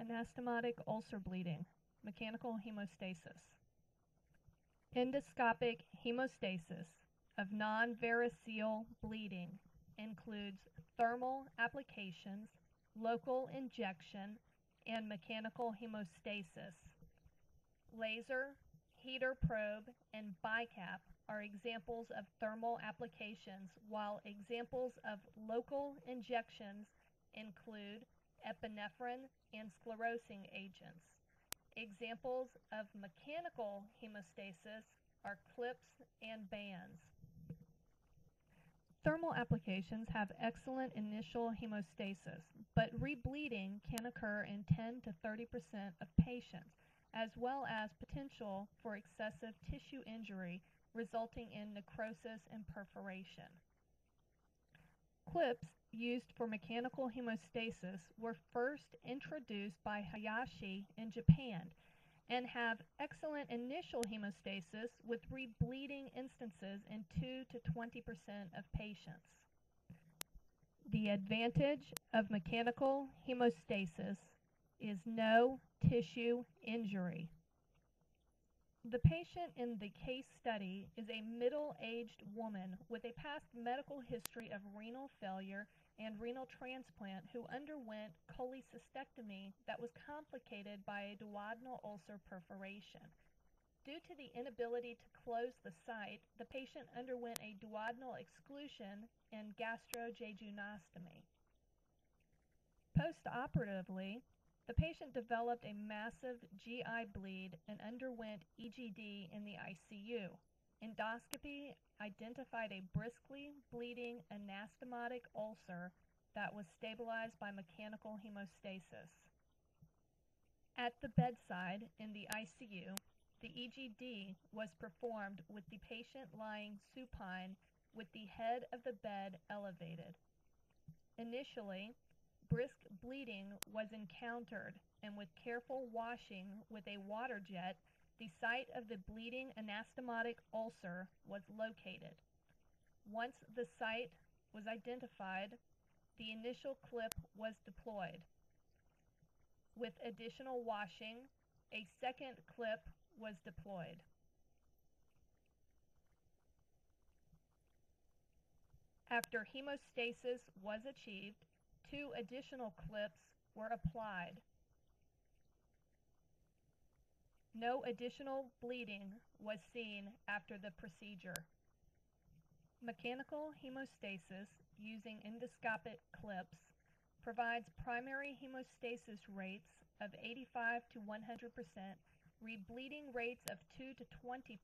anastomotic ulcer bleeding, mechanical hemostasis. Endoscopic hemostasis of non-variceal bleeding includes thermal applications, local injection, and mechanical hemostasis. Laser, heater probe, and bicap are examples of thermal applications, while examples of local injections include epinephrine and sclerosing agents. Examples of mechanical hemostasis are clips and bands. Thermal applications have excellent initial hemostasis, but rebleeding can occur in 10 to 30% of patients, as well as potential for excessive tissue injury resulting in necrosis and perforation. Clips used for mechanical hemostasis were first introduced by Hayashi in Japan and have excellent initial hemostasis with rebleeding instances in 2 to 20% of patients. The advantage of mechanical hemostasis is no tissue injury. The patient in the case study is a middle-aged woman with a past medical history of renal failure and renal transplant who underwent cholecystectomy that was complicated by a duodenal ulcer perforation. Due to the inability to close the site, the patient underwent a duodenal exclusion and gastrojejunostomy. Post-operatively, the patient developed a massive GI bleed and underwent EGD in the ICU. Endoscopy identified a briskly bleeding anastomotic ulcer that was stabilized by mechanical hemostasis. At the bedside in the ICU, the EGD was performed with the patient lying supine with the head of the bed elevated. Initially, brisk bleeding was encountered, and with careful washing with a water jet, the site of the bleeding anastomotic ulcer was located. Once the site was identified, the initial clip was deployed. With additional washing, a second clip was deployed. After hemostasis was achieved, 2 additional clips were applied. No additional bleeding was seen after the procedure. Mechanical hemostasis using endoscopic clips provides primary hemostasis rates of 85 to 100%, rebleeding rates of 2 to 20%,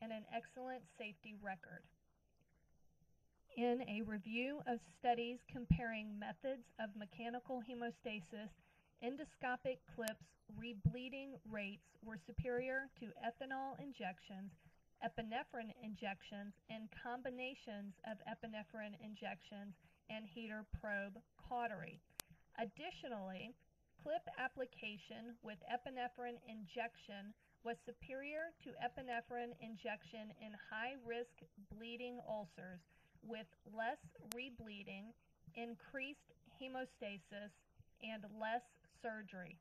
and an excellent safety record. In a review of studies comparing methods of mechanical hemostasis, endoscopic clips rebleeding rates were superior to ethanol injections, epinephrine injections, and combinations of epinephrine injections and heater probe cautery. Additionally, clip application with epinephrine injection was superior to epinephrine injection in high-risk bleeding ulcers with less rebleeding, increased hemostasis, and less surgery.